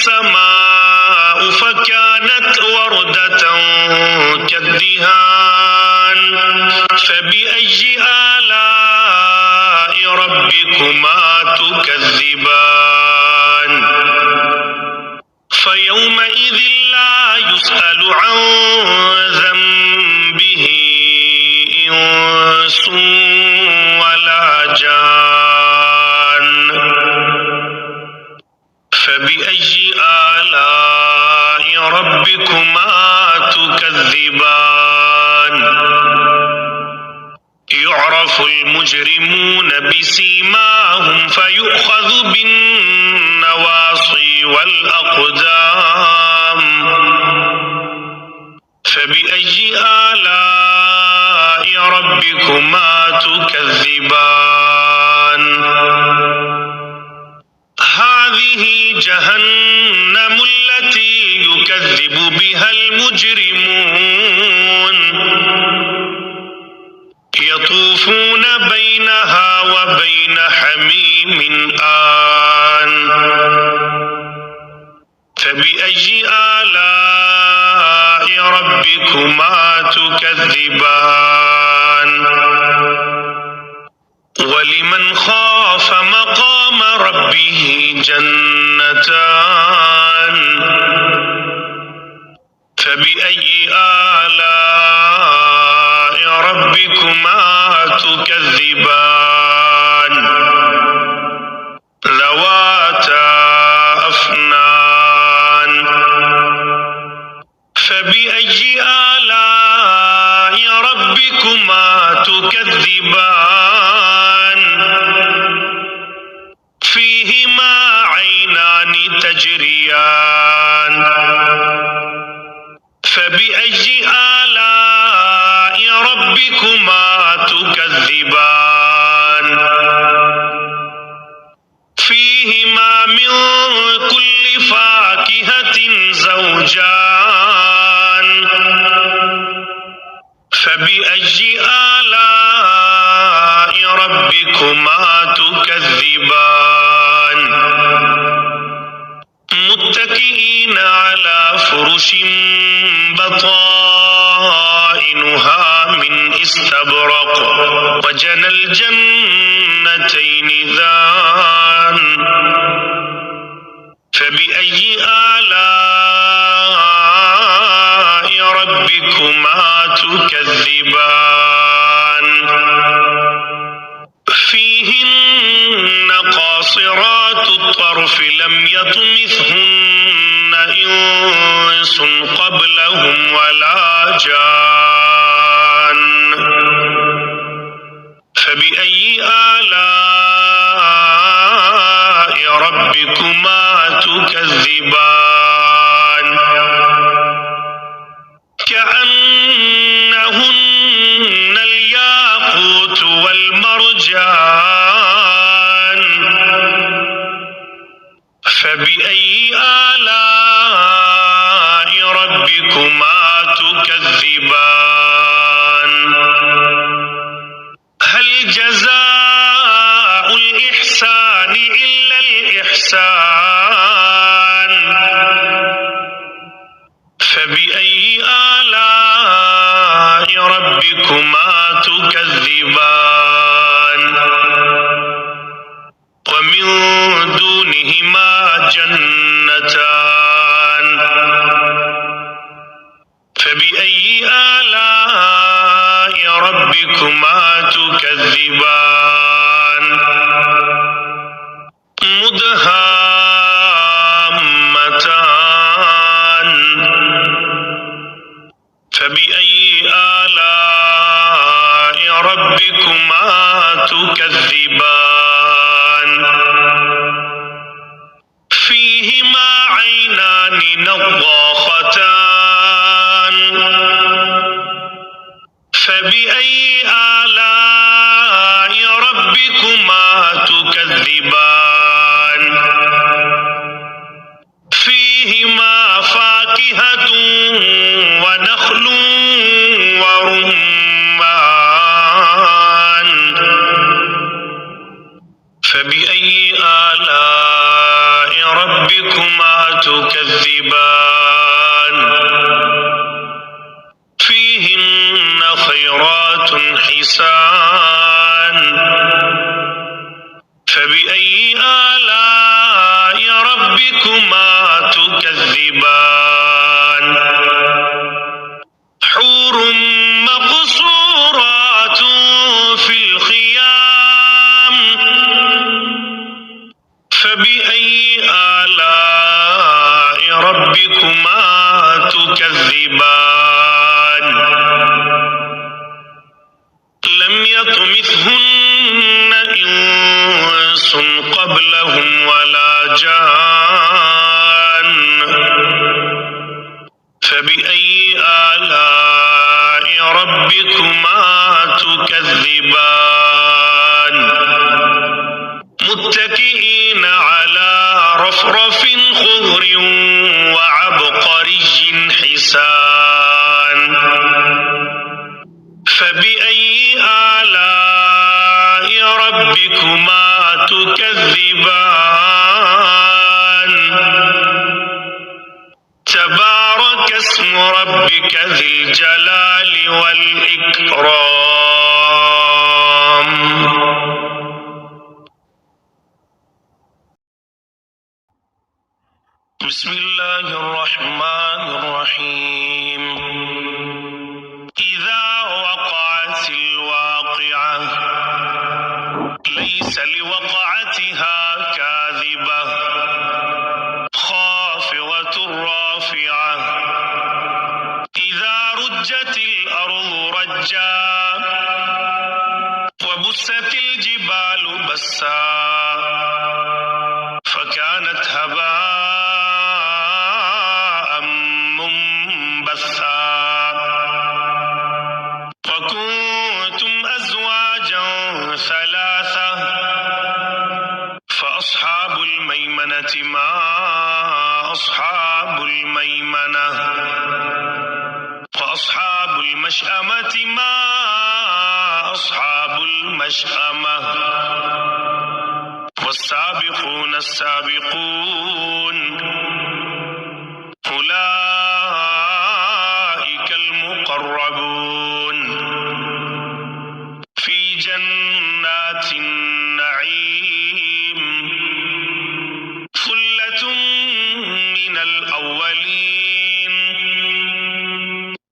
السماء فكانت وردة كالدهان فبأي آلاء ربكما تكذبان فيومئذ لا يسأل عن ذنبه إنس ولا جان فبأي آلاء ربكما تكذبان يعرف المجرمون بسيماهم فيؤخذ بالنواصي والأقدام فبأي آلاء ربكما تكذبان هذه جهنم التي يكذب بها المجرمون يطوفون بينها وبين حميم آن فبأي آلاء ربكما تكذبان ولمن خاف مقام ربه جنتان فبأي آلاء ربكما تكذبان ذواتا أفنان فبأي آلاء ربكما تكذبان فيهما عينان تجريان فبأي آلاء ربكما تكذبان فيهما من كل فاكهة زوجان فبأي آلاء ربكما تكذبان متكئين على فرش بطائنها من استبرق وجنى الجنتين دان فبأي آلاء ربكما تكذبان فيهن قاصرات الطرف لم يطمثهن إنس قبلهم ولا جان فبأي آلاء ربكما تكذبان كأنهن الياقوت والمرجان فبأي آلاء ربكما تكذبان هل جزاء الإحسان إلا الإحسان فبأي آلاء ربكما تكذبان ومن دونهما جنتان فبأي آلاء ربكما تكذبان مدهامتان فبأي آلاء ربكما تكذبان فيهما عينان نضاختان فبأي آلاء ربكما تكذبان فيهما فاكهة ونخل ورمان فبأي آلاء ربكما تكذبان فيهن خيرات حسان فبأي آلاء ربكما تكذبان حور مقصورات في الخيام فبأي آلاء ربكما تكذبان لم يطمثهن إنس قبلهم ولا جان فبأي آلاء ربكما تكذبان متكئين على رفرف خضر وعبقري حسان فبأي آلاء ربكما تكذبان تبارك اسم ربك ذي الجلال والإكرام. بسم الله الرحمن الرحيم. إذا وقعت الواقعة ليس لوقعتها كاذبة خافضة رافعة إذا رجت الأرض رجا وبست الجبال بسا فكانت هباء منبثا وكنتم أزواجا ثلاثة فأصحاب الميمنة ما أصحاب الميمنة وأصحاب المشأمة ما أصحاب المشأمة والسابقون السابقون أولئك المقربون في جنات النعيم ثلة من الأولين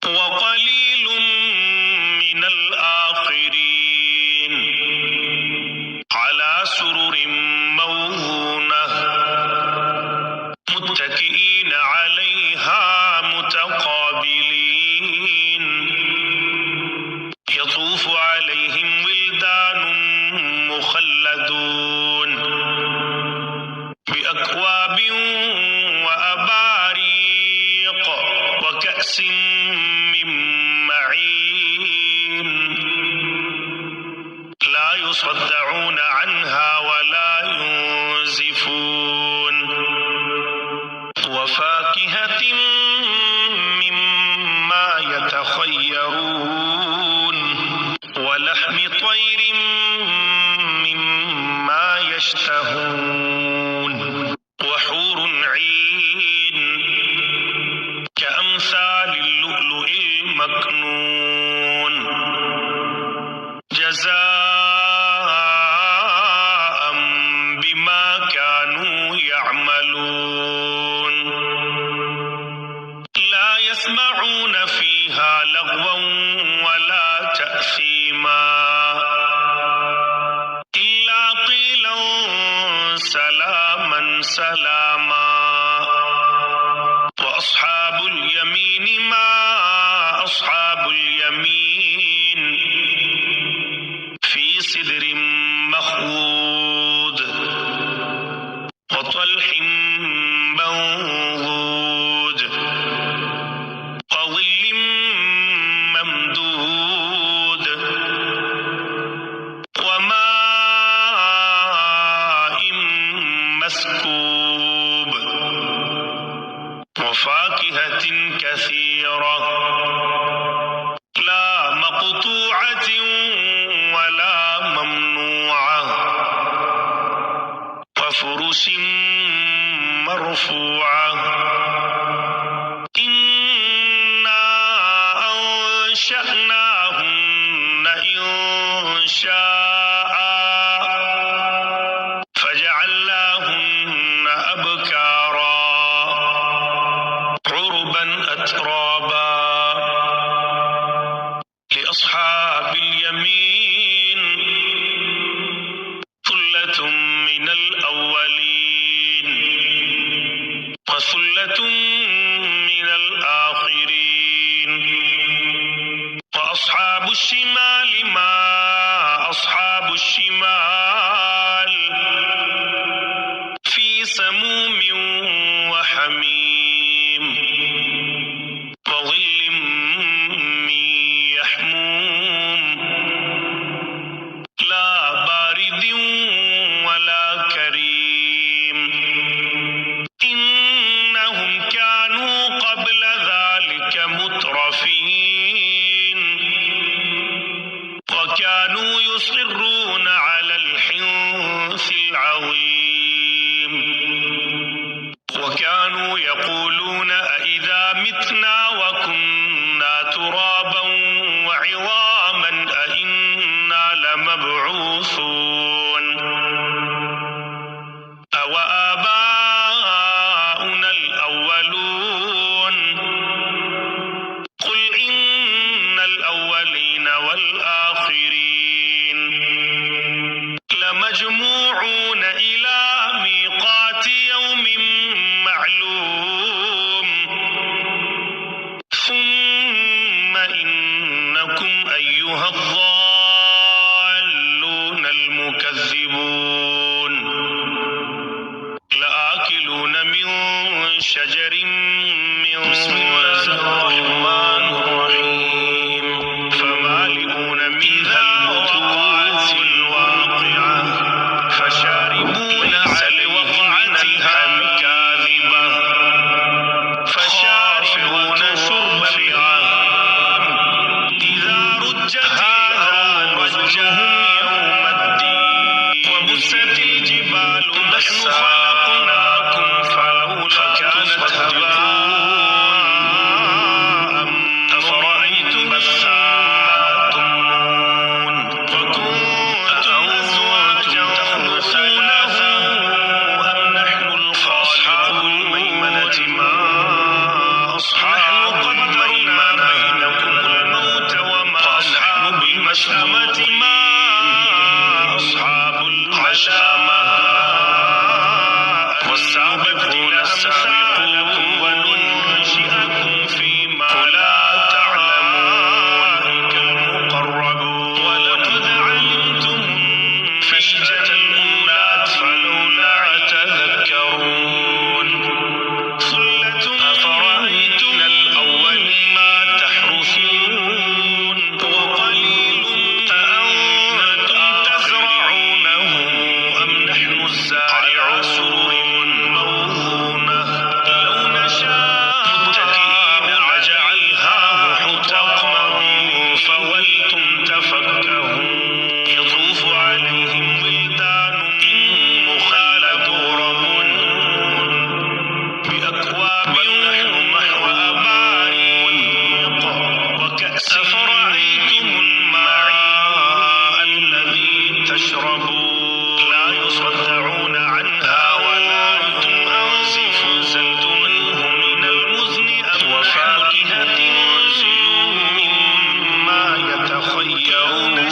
وقليل من الآخرين على سرر موضونة متكئين عليها متقابلين يطوف عليهم ولدان مخلدون بأكواب وأباريق وكأس من معين لا يصدعون عنها ولا ينزفون وفاكهة مما يتخيرون ولحم طير مما يشتهون وحور عين كأمثال اللؤلؤ المكنون جزاء بما كانوا يعملون لا يسمعون فيها لغوا ولا تأثيما إلا قيلا سلاما سلاما وأصحاب اليمين ما أصحاب اليمين في سدر مخضود وطلح منضود وظل ممدود وماء مسكوب وفاكهة كثيرة لا مقطوعة ولا ممنوعة وفرش مرفوعة فجعلناهن إنشاء فجعلناهن أبكارا عربا أترابا لأصحاب اليمين ثلة من الأولين وثلة من الآخرين وأصحاب الشمال ما أصحاب الشمال في سموم وحميم وظل من يحموم لا بارد ولا كريم إنهم كانوا قبل ذلك مترفين وكانوا يصرون على الحنث العظيم وكانوا يقولون أإذا متنا وكنا ترابا وعظاما أإنا لمبعوثون أوآباؤنا الأولون قل إن الأولين والآخرين لمجموعون إلى ميقات يوم معلوم ثم إنكم أيها الضالون المكذبون لآكلون من شجر من بسم الله الرحمن الرحيم فمالئون منها البطون الواقعة فشاربون على وقعتها كاذبة فشاربون شرب الهيم إذا رجت الأرض رجهم يوم الدين وبست الجبال نحن خلقناكم فلولا كانت هباء أفرأيتم الساعة تمنون وكنتم أزواجا ثلاثة أم نحن الخالقون الميمنة ما أصحاب قدرنا بينكم الموت وما نحن بمشأمة ما أصحاب المشأمة والسابقون السابقون وننشئكم فيما لا تعلمون كالمقربون ولقد علمتم النشأة الأولى فلولا تذكرون ثلة أفرأيتم الأولين ما تحرثون وقليل أأنتم تزرعونه أم نحن الزارعون موضونة لو نشاء متكئين عليها حطاما فولتم تفكهون يطوف عليهم ولدان مخلدون بأكواب وأباريق وكأس أفرأيتم الماء الذي تشربون لا يصدعون عنها ولا ينزفون زلتموه من المزن أم وفاكهة مما يتخيرون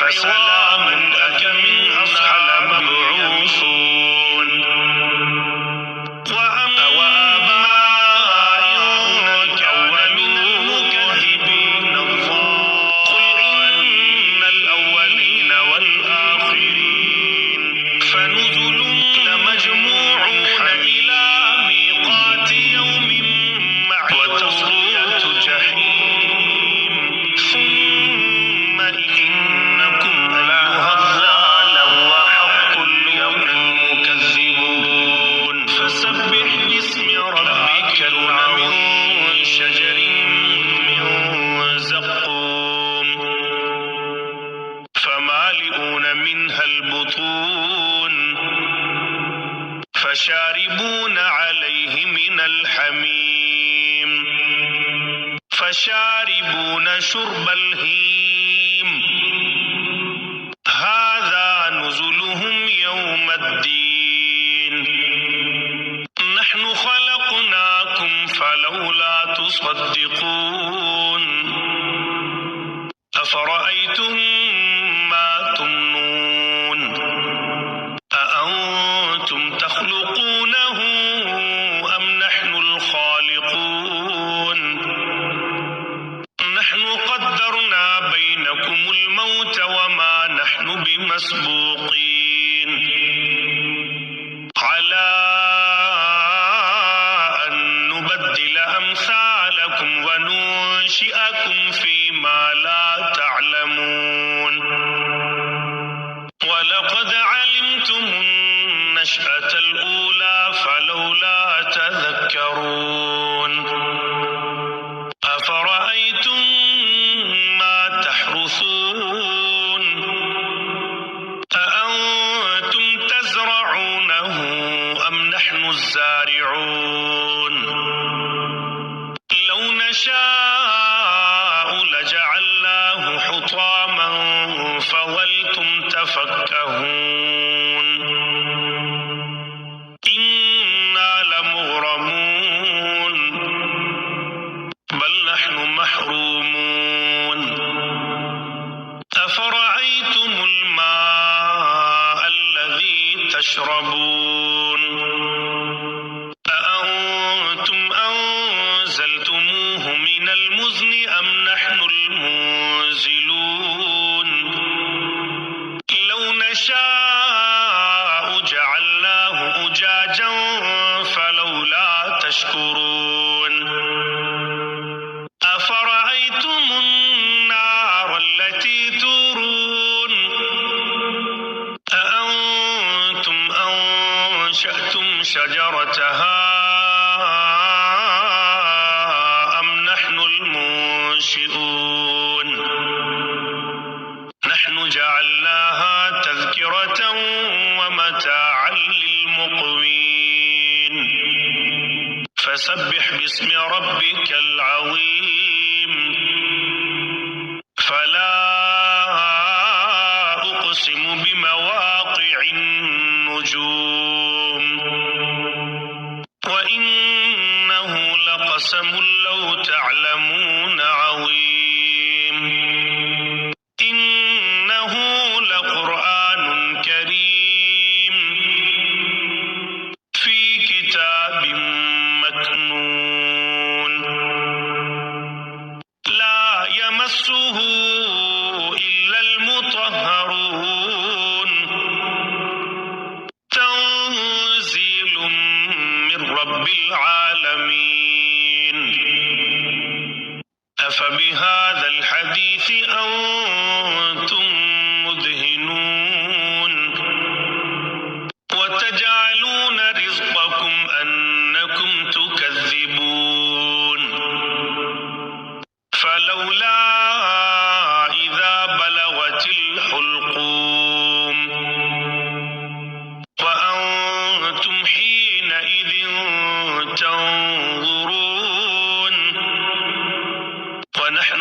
فسلام لك من أصحاب مبعوثون وآبائك ومن المكذبين قل إن الأولين والآخرين فنزل لمجموعون إلى ميقات يوم معلوم وتصلية جحيم ثم إنكم أيها الضالون وحق اليوم المكذبون فسبح باسم ربك العظيم من شجر من زقوم فمالئون منها البطون فشاربون عليه من الحميم فشاربون شرب الهيم هذا نزلهم يوم الدين نحن خلقناكم فلولا تصدقون أفرأيتم ما تمنون أأنتم تخلقونه أم نحن الخالقون نحن قدرنا بينكم الموت وما نحن بمسبوقين على أن نبدل أمثالكم وننشئكم فيما لا تعلمون ولقد علمتم النشأة الأولى فلولا تذكرون أفرأيتم ما تحرثون أأنتم تزرعونه أم نحن الزارعون لو نشاء لجعلناه حطاما فظلتم تفكهون إنا لمغرمون بل نحن محرومون أفرأيتم الماء الذي تشربون أأنتم أنزلتموه من المزن أم نحن المنزلون لو نشاء جعلناه أجاجا فلولا تشكرون أفرأيتم النار التي تورون أأنتم أنشأتم شجرتها أم نحن المنشئون نحن جعلناها تذكرة ومتاعا للمقوين فسبح باسم ربك العظيم فلا أقسم بمواقع النجوم وإنه لقسم لو تعلمون عظيم إنه لقرآن كريم في كتاب مكنون لا يمسه إلا المطهرون تنزيل من رب العالمين أفبهذا الحديث أنتم مدهنون وتجعلون رزقكم أنكم تكذبون فلولا إذا بلغت الحلقوم وأنتم حينئذ تنظرون ونحن